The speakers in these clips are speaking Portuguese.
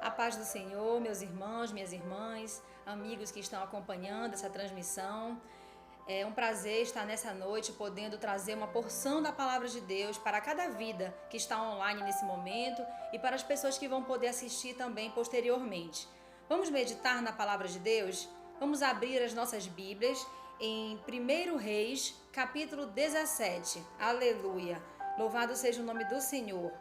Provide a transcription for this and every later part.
A paz do Senhor, meus irmãos, minhas irmãs, amigos que estão acompanhando essa transmissão. É um prazer estar nessa noite podendo trazer uma porção da palavra de Deus para cada vida que está online nesse momento e para as pessoas que vão poder assistir também posteriormente. Vamos meditar na palavra de Deus? Vamos abrir as nossas Bíblias em 1 Reis, capítulo 17. Aleluia! Louvado seja o nome do Senhor.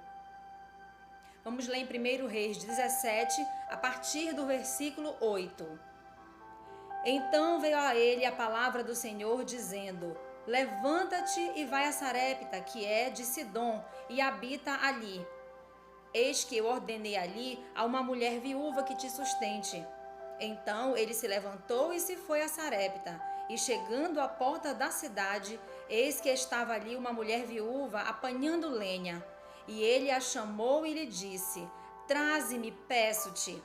Vamos ler em 1 Reis 17, a partir do versículo 8. Então veio a ele a palavra do Senhor, dizendo: Levanta-te e vai a Sarepta, que é de Sidom, e habita ali. Eis que eu ordenei ali a uma mulher viúva que te sustente. Então ele se levantou e se foi a Sarepta. E chegando à porta da cidade, eis que estava ali uma mulher viúva apanhando lenha. E ele a chamou e lhe disse: Traze-me, peço-te.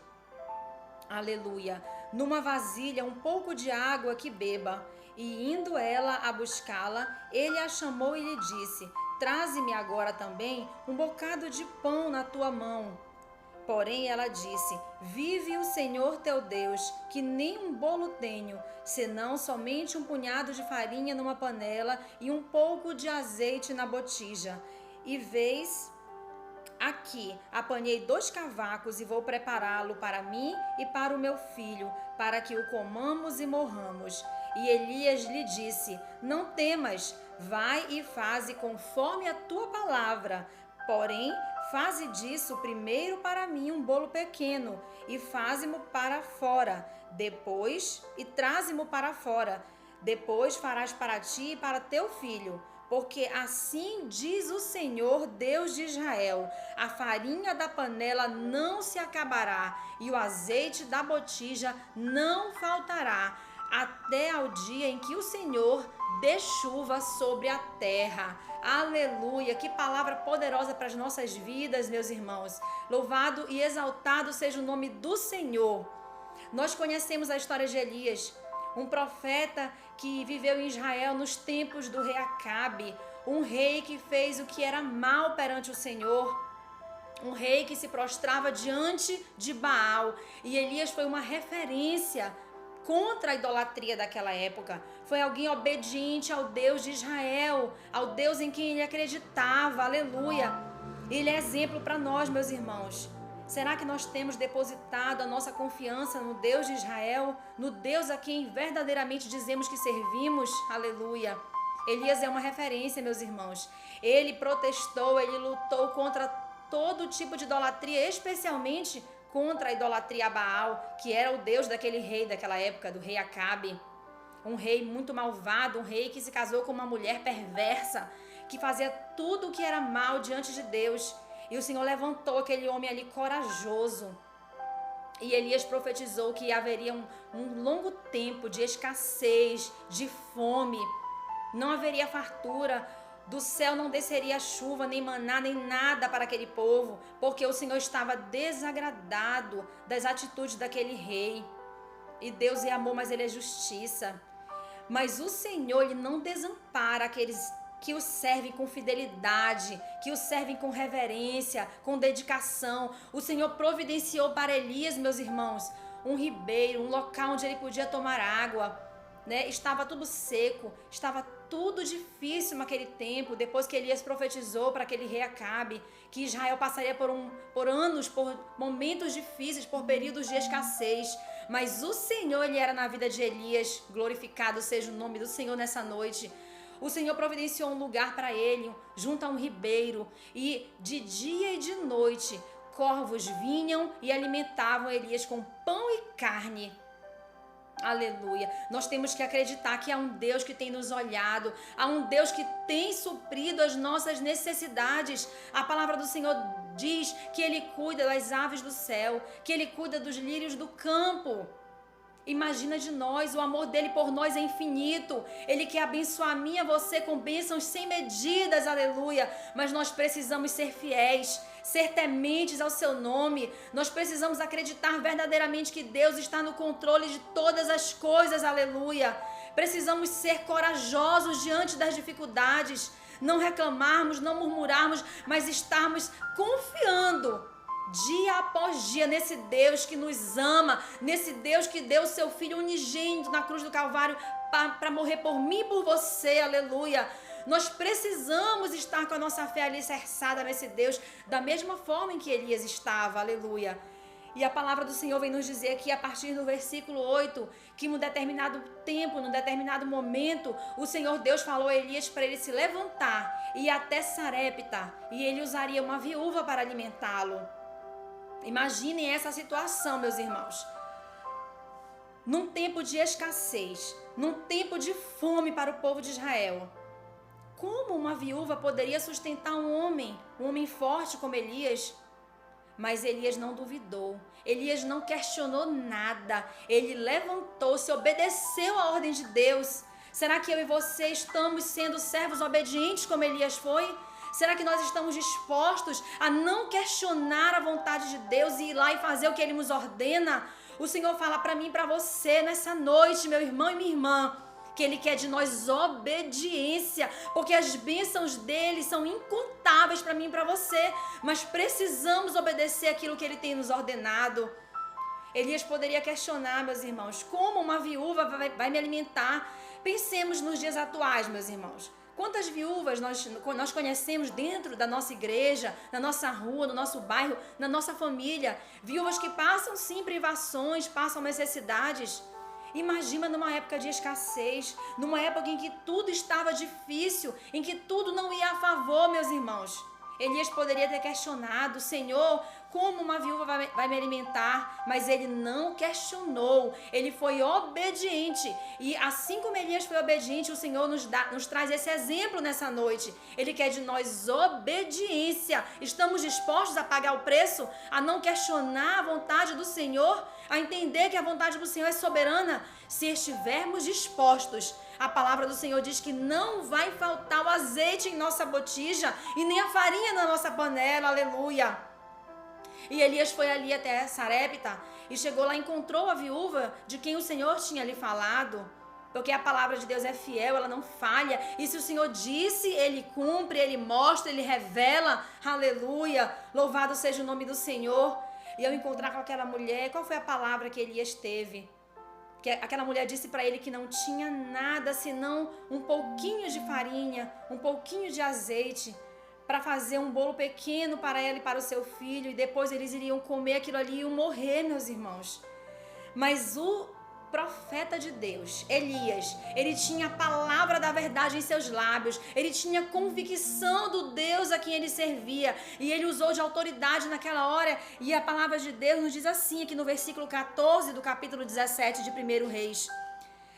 Aleluia. Numa vasilha um pouco de água que beba. E indo ela a buscá-la, ele a chamou e lhe disse: Traze-me agora também um bocado de pão na tua mão. Porém ela disse: Vive o Senhor teu Deus, que nem um bolo tenho, senão somente um punhado de farinha numa panela e um pouco de azeite na botija. E vês, aqui apanhei 2 cavacos e vou prepará-lo para mim e para o meu filho, para que o comamos e morramos. E Elias lhe disse: Não temas, vai e faze conforme a tua palavra. Porém, faze disso primeiro para mim um bolo pequeno, e faze-mo para fora, depois, e traze-mo para fora. Depois farás para ti e para teu filho. Porque assim diz o Senhor, Deus de Israel: a farinha da panela não se acabará, e o azeite da botija não faltará, até ao dia em que o Senhor dê chuva sobre a terra. Aleluia! Que palavra poderosa para as nossas vidas, meus irmãos. Louvado e exaltado seja o nome do Senhor. Nós conhecemos a história de Elias, um profeta que viveu em Israel nos tempos do rei Acabe, um rei que fez o que era mal perante o Senhor, um rei que se prostrava diante de Baal. E Elias foi uma referência contra a idolatria daquela época. Foi alguém obediente ao Deus de Israel, ao Deus em quem ele acreditava. Aleluia! Ele é exemplo para nós, meus irmãos. Será que nós temos depositado a nossa confiança no Deus de Israel, no Deus a quem verdadeiramente dizemos que servimos? Aleluia! Elias é uma referência, meus irmãos. Ele protestou, ele lutou contra todo tipo de idolatria, especialmente contra a idolatria a Baal, que era o Deus daquele rei daquela época, do rei Acabe. Um rei muito malvado, um rei que se casou com uma mulher perversa, que fazia tudo o que era mal diante de Deus. E o Senhor levantou aquele homem ali corajoso. E Elias profetizou que haveria um longo tempo de escassez, de fome. Não haveria fartura. Do céu não desceria chuva, nem maná, nem nada para aquele povo, porque o Senhor estava desagradado das atitudes daquele rei. E Deus é amor, mas ele é justiça. Mas o Senhor, ele não desampara aqueles que o servem com fidelidade, que o servem com reverência, com dedicação. O Senhor providenciou para Elias, meus irmãos, um ribeiro, um local onde ele podia tomar água, né? Estava tudo seco, estava tudo difícil naquele tempo, depois que Elias profetizou para aquele rei Acabe, que Israel passaria por anos, por momentos difíceis, por períodos de escassez. Mas o Senhor, ele era na vida de Elias. Glorificado seja o nome do Senhor nessa noite. O Senhor providenciou um lugar para ele, junto a um ribeiro, e de dia e de noite, corvos vinham e alimentavam Elias com pão e carne. Aleluia. Nós temos que acreditar que há um Deus que tem nos olhado, há um Deus que tem suprido as nossas necessidades. A palavra do Senhor diz que Ele cuida das aves do céu, que Ele cuida dos lírios do campo. Imagina de nós, o amor dele por nós é infinito. Ele quer abençoar a mim e a você com bênçãos sem medidas, aleluia. Mas nós precisamos ser fiéis, ser tementes ao seu nome. Nós precisamos acreditar verdadeiramente que Deus está no controle de todas as coisas, aleluia. Precisamos ser corajosos diante das dificuldades. Não reclamarmos, não murmurarmos, mas estarmos confiando dia após dia, nesse Deus que nos ama, nesse Deus que deu o seu Filho unigênito na cruz do Calvário para morrer por mim e por você, aleluia. Nós precisamos estar com a nossa fé alicerçada nesse Deus, da mesma forma em que Elias estava, aleluia. E a palavra do Senhor vem nos dizer aqui, a partir do versículo 8, que num determinado tempo, num determinado momento, o Senhor Deus falou a Elias para ele se levantar e ir até Sarepta, e ele usaria uma viúva para alimentá-lo. Imaginem essa situação, meus irmãos. Num tempo de escassez, num tempo de fome para o povo de Israel, como uma viúva poderia sustentar um homem forte como Elias? Mas Elias não duvidou, Elias não questionou nada, ele levantou-se, obedeceu a ordem de Deus. Será que eu e você estamos sendo servos obedientes como Elias foi? Será que nós estamos dispostos a não questionar a vontade de Deus e ir lá e fazer o que Ele nos ordena? O Senhor fala para mim e para você nessa noite, meu irmão e minha irmã, que Ele quer de nós obediência, porque as bênçãos dEle são incontáveis para mim e para você, mas precisamos obedecer aquilo que Ele tem nos ordenado. Elias poderia questionar, meus irmãos, como uma viúva vai me alimentar? Pensemos nos dias atuais, meus irmãos. Quantas viúvas nós conhecemos dentro da nossa igreja, na nossa rua, no nosso bairro, na nossa família? Viúvas que passam sim privações, passam necessidades. Imagina numa época de escassez, numa época em que tudo estava difícil, em que tudo não ia a favor, meus irmãos. Elias poderia ter questionado: Senhor, como uma viúva vai me alimentar? Mas ele não questionou, ele foi obediente. E assim como Elias foi obediente, o Senhor nos traz esse exemplo nessa noite. Ele quer de nós obediência. Estamos dispostos a pagar o preço? A não questionar a vontade do Senhor? A entender que a vontade do Senhor é soberana? Se estivermos dispostos, a palavra do Senhor diz que não vai faltar o azeite em nossa botija e nem a farinha na nossa panela, aleluia. E Elias foi ali até Sarepta e chegou lá e encontrou a viúva de quem o Senhor tinha lhe falado, porque a palavra de Deus é fiel, ela não falha, e se o Senhor disse, Ele cumpre, Ele mostra, Ele revela, aleluia, louvado seja o nome do Senhor. E ao encontrar com aquela mulher, qual foi a palavra que Elias teve? Que aquela mulher disse para ele que não tinha nada senão um pouquinho de farinha, um pouquinho de azeite, para fazer um bolo pequeno para ela e para o seu filho, e depois eles iriam comer aquilo ali e iam morrer, meus irmãos. Mas o profeta de Deus, Elias, ele tinha a palavra da verdade em seus lábios, ele tinha convicção do Deus a quem ele servia, e ele usou de autoridade naquela hora, e a palavra de Deus nos diz assim, aqui no versículo 14 do capítulo 17 de 1 Reis: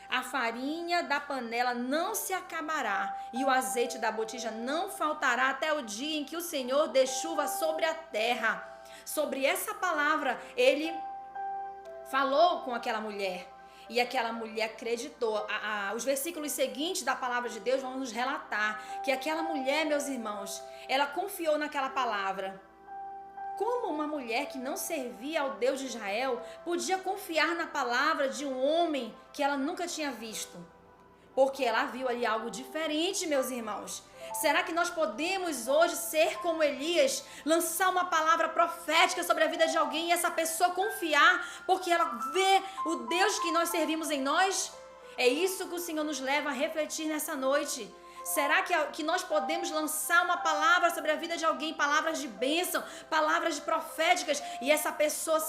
a farinha da panela não se acabará, e o azeite da botija não faltará até o dia em que o Senhor dê chuva sobre a terra. Sobre essa palavra, ele falou com aquela mulher. E aquela mulher acreditou. Os versículos seguintes da palavra de Deus vão nos relatar que aquela mulher, meus irmãos, ela confiou naquela palavra. Como uma mulher que não servia ao Deus de Israel podia confiar na palavra de um homem que ela nunca tinha visto? Porque ela viu ali algo diferente, meus irmãos. Será que nós podemos hoje ser como Elias, lançar uma palavra profética sobre a vida de alguém e essa pessoa confiar porque ela vê o Deus que nós servimos em nós? É isso que o Senhor nos leva a refletir nessa noite. Será que nós podemos lançar uma palavra sobre a vida de alguém, palavras de bênção, palavras proféticas, e essa pessoa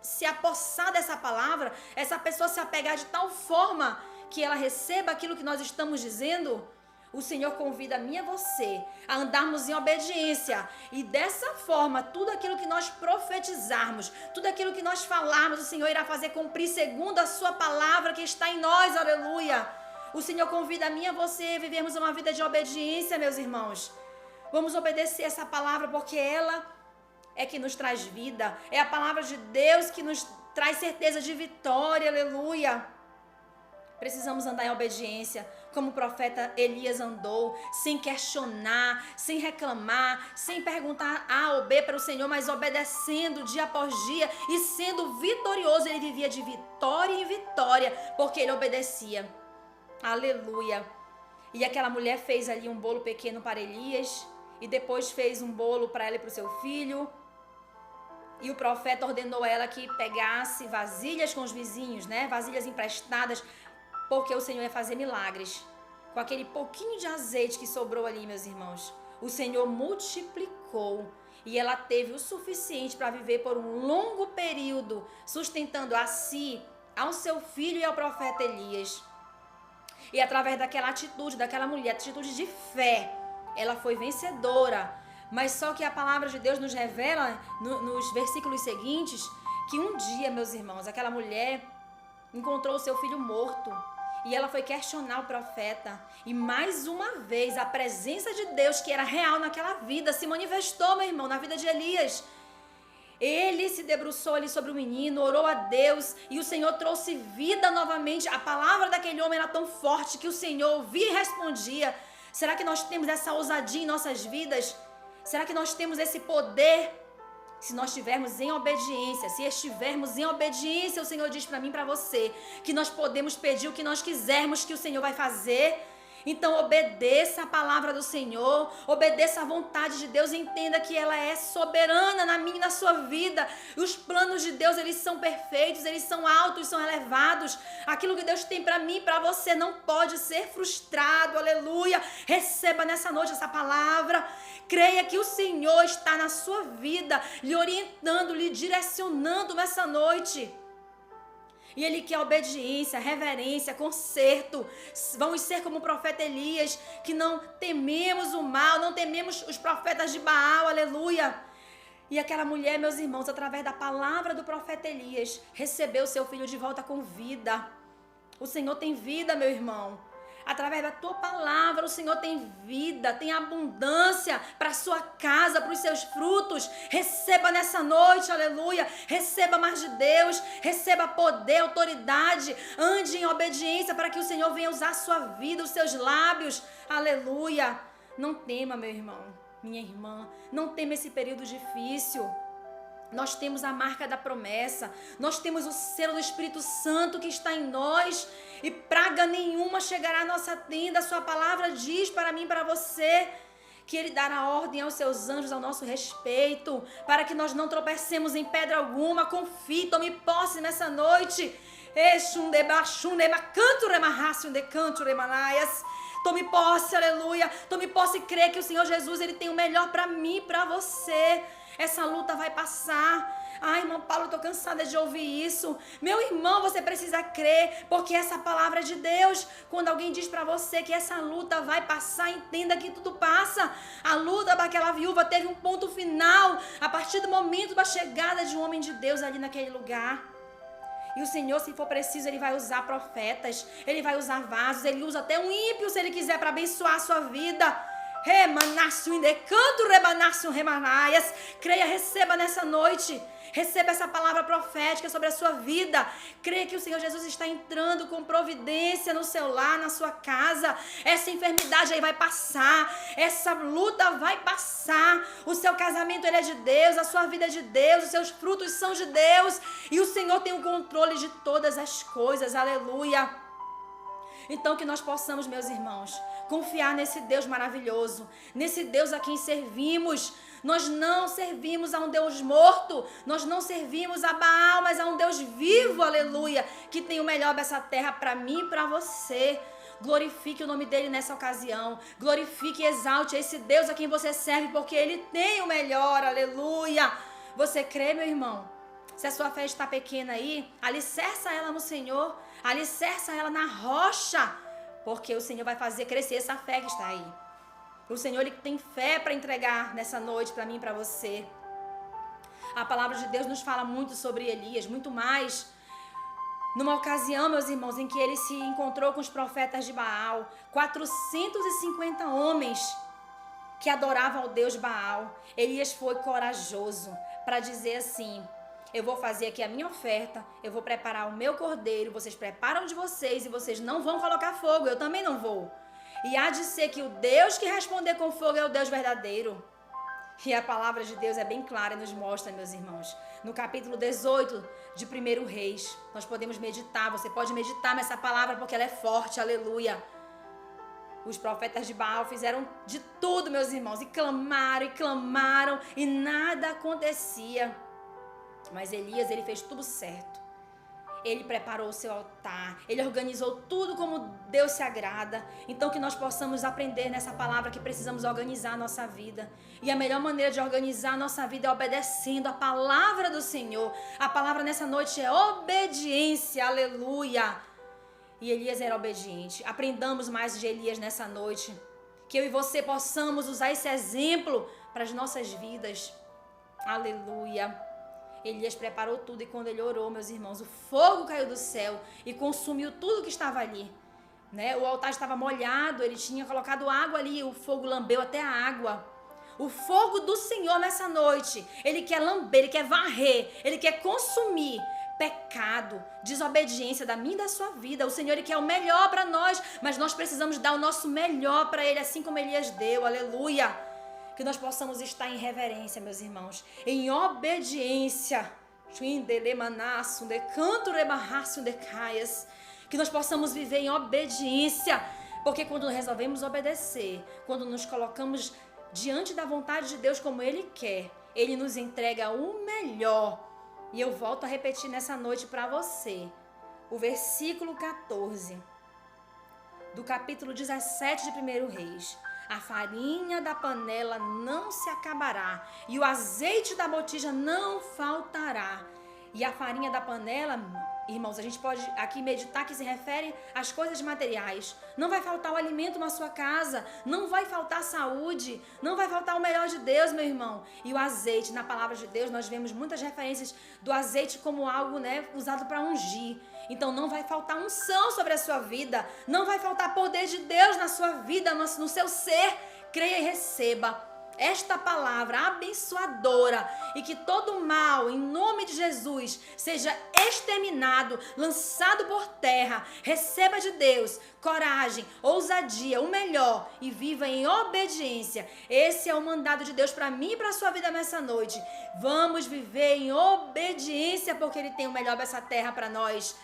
se apossar dessa palavra, essa pessoa se apegar de tal forma que ela receba aquilo que nós estamos dizendo? O Senhor convida a mim e a você a andarmos em obediência, e dessa forma, tudo aquilo que nós profetizarmos, tudo aquilo que nós falarmos, o Senhor irá fazer cumprir segundo a sua palavra que está em nós, aleluia. O Senhor convida a mim e a você a vivermos uma vida de obediência, meus irmãos. Vamos obedecer essa palavra, porque ela é que nos traz vida, é a palavra de Deus que nos traz certeza de vitória, aleluia. Precisamos andar em obediência, como o profeta Elias andou, sem questionar, sem reclamar, sem perguntar A ou B para o Senhor, mas obedecendo dia após dia e sendo vitorioso. Ele vivia de vitória em vitória, porque ele obedecia. Aleluia. E aquela mulher fez ali um bolo pequeno para Elias, e depois fez um bolo para ela e para o seu filho. E o profeta ordenou a ela que pegasse vasilhas com os vizinhos, né? Vasilhas emprestadas, porque o Senhor ia fazer milagres. Com aquele pouquinho de azeite que sobrou ali, meus irmãos, o Senhor multiplicou. E ela teve o suficiente para viver por um longo período, sustentando a si, ao seu filho e ao profeta Elias. E através daquela atitude, daquela mulher, atitude de fé, ela foi vencedora. Mas só que a palavra de Deus nos revela, nos versículos seguintes, que um dia, meus irmãos, aquela mulher encontrou o seu filho morto. E ela foi questionar o profeta. E mais uma vez, a presença de Deus, que era real naquela vida, se manifestou, meu irmão, na vida de Elias. Ele se debruçou ali sobre o menino, orou a Deus, e o Senhor trouxe vida novamente. A palavra daquele homem era tão forte que o Senhor ouvia e respondia. Será que nós temos essa ousadia em nossas vidas? Será que nós temos esse poder? Se nós estivermos em obediência, se estivermos em obediência, o Senhor diz para mim e para você que nós podemos pedir o que nós quisermos que o Senhor vai fazer. Então obedeça a palavra do Senhor, obedeça a vontade de Deus e entenda que ela é soberana na minha e na sua vida. E os planos de Deus, eles são perfeitos, eles são altos, são elevados. Aquilo que Deus tem para mim e para você não pode ser frustrado, aleluia. Receba nessa noite essa palavra, creia que o Senhor está na sua vida, lhe orientando, lhe direcionando nessa noite. E Ele quer obediência, reverência, conserto. Vamos ser como o profeta Elias, que não tememos o mal, não tememos os profetas de Baal, aleluia. E aquela mulher, meus irmãos, através da palavra do profeta Elias, recebeu seu filho de volta com vida. O Senhor tem vida, meu irmão. Através da tua palavra, o Senhor tem vida, tem abundância para a sua casa, para os seus frutos. Receba nessa noite, aleluia. Receba mais de Deus, receba poder, autoridade. Ande em obediência para que o Senhor venha usar a sua vida, os seus lábios, aleluia. Não tema, meu irmão, minha irmã, não tema esse período difícil. Nós temos a marca da promessa, nós temos o selo do Espírito Santo que está em nós e praga nenhuma chegará à nossa tenda. A sua palavra diz para mim e para você que Ele dará ordem aos seus anjos ao nosso respeito, para que nós não tropecemos em pedra alguma. Confie, tome posse nessa noite. Tome posse, aleluia. Tome posse e crê que o Senhor Jesus, Ele tem o melhor para mim e para você. Essa luta vai passar. Ai, irmão Paulo, eu tô cansada de ouvir isso. Meu irmão, você precisa crer, porque essa palavra é de Deus. Quando alguém diz para você que essa luta vai passar, entenda que tudo passa. A luta daquela viúva teve um ponto final a partir do momento da chegada de um homem de Deus ali naquele lugar. E o Senhor, se for preciso, Ele vai usar profetas, Ele vai usar vasos, Ele usa até um ímpio, se Ele quiser, para abençoar a sua vida. Creia, receba nessa noite. Receba essa palavra profética sobre a sua vida. Creia que o Senhor Jesus está entrando com providência no seu lar, na sua casa. Essa enfermidade aí vai passar. Essa luta vai passar. O seu casamento, ele é de Deus. A sua vida é de Deus. Os seus frutos são de Deus. E o Senhor tem o controle de todas as coisas. Aleluia. Então que nós possamos, meus irmãos, confiar nesse Deus maravilhoso, nesse Deus a quem servimos. Nós não servimos a um Deus morto, nós não servimos a Baal, mas a um Deus vivo, aleluia, que tem o melhor dessa terra para mim e para você. Glorifique o nome dele nessa ocasião, glorifique e exalte esse Deus a quem você serve, porque ele tem o melhor, aleluia. Você crê, meu irmão? Se a sua fé está pequena aí, alicerça ela no Senhor, alicerça ela na rocha, porque o Senhor vai fazer crescer essa fé que está aí. O Senhor, Ele tem fé para entregar nessa noite para mim e para você. A palavra de Deus nos fala muito sobre Elias, muito mais. Numa ocasião, meus irmãos, em que ele se encontrou com os profetas de Baal, 450 homens que adoravam ao Deus Baal. Elias foi corajoso para dizer assim: eu vou fazer aqui a minha oferta, eu vou preparar o meu cordeiro, vocês preparam de vocês e vocês não vão colocar fogo, eu também não vou. E há de ser que o Deus que responder com fogo é o Deus verdadeiro. E a palavra de Deus é bem clara e nos mostra, meus irmãos. No capítulo 18 de 1 Reis, nós podemos meditar, você pode meditar nessa palavra porque ela é forte, aleluia. Os profetas de Baal fizeram de tudo, meus irmãos, e clamaram e nada acontecia. Mas Elias, ele fez tudo certo. Ele preparou o seu altar, ele organizou tudo como Deus se agrada. Então que nós possamos aprender nessa palavra que precisamos organizar a nossa vida. E a melhor maneira de organizar a nossa vida é obedecendo a palavra do Senhor. A palavra nessa noite é obediência, aleluia. E Elias era obediente. Aprendamos mais de Elias nessa noite. Que eu e você possamos usar esse exemplo para as nossas vidas. Aleluia. Elias preparou tudo e quando ele orou, meus irmãos, o fogo caiu do céu e consumiu tudo que estava ali. Né? O altar estava molhado, ele tinha colocado água ali, o fogo lambeu até a água. O fogo do Senhor nessa noite, ele quer lamber, ele quer varrer, ele quer consumir pecado, desobediência da minha e da sua vida. O Senhor, ele quer o melhor para nós, mas nós precisamos dar o nosso melhor para ele, assim como Elias deu, aleluia. Que nós possamos estar em reverência, meus irmãos, em obediência. Que nós possamos viver em obediência, porque quando resolvemos obedecer, quando nos colocamos diante da vontade de Deus como Ele quer, Ele nos entrega o melhor. E eu volto a repetir nessa noite para você, o versículo 14 do capítulo 17 de 1 Reis. A farinha da panela não se acabará, e o azeite da botija não faltará. E a farinha da panela, irmãos, a gente pode aqui meditar que se refere às coisas materiais. Não vai faltar o alimento na sua casa, não vai faltar saúde, não vai faltar o melhor de Deus, meu irmão. E o azeite, na palavra de Deus, nós vemos muitas referências do azeite como algo, né, usado para ungir. Então não vai faltar unção sobre a sua vida, não vai faltar poder de Deus na sua vida, no seu ser. Creia e receba esta palavra abençoadora e que todo mal, em nome de Jesus, seja exterminado, lançado por terra. Receba de Deus coragem, ousadia, o melhor e viva em obediência. Esse é o mandado de Deus para mim e para a sua vida nessa noite. Vamos viver em obediência porque Ele tem o melhor dessa terra para nós.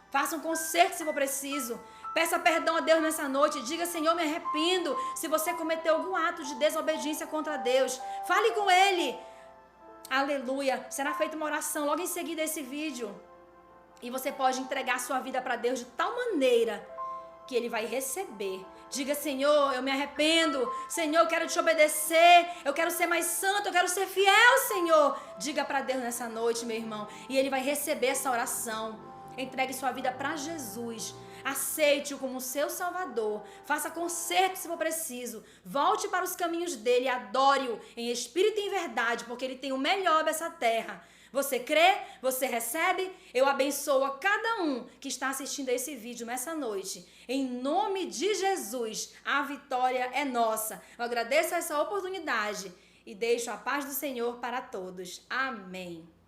Faça um concerto se for preciso. Peça perdão a Deus nessa noite. Diga, Senhor, me arrependo se você cometeu algum ato de desobediência contra Deus. Fale com Ele. Aleluia. Será feita uma oração logo em seguida a esse vídeo. E você pode entregar a sua vida para Deus de tal maneira que Ele vai receber. Diga, Senhor, eu me arrependo. Senhor, eu quero te obedecer. Eu quero ser mais santo. Eu quero ser fiel, Senhor. Diga para Deus nessa noite, meu irmão. E Ele vai receber essa oração. Entregue sua vida para Jesus. Aceite-o como seu Salvador. Faça conserto se for preciso. Volte para os caminhos dele. Adore-o em espírito e em verdade, porque ele tem o melhor dessa terra. Você crê? Você recebe? Eu abençoo a cada um que está assistindo a esse vídeo nessa noite. Em nome de Jesus, a vitória é nossa. Eu agradeço essa oportunidade e deixo a paz do Senhor para todos. Amém.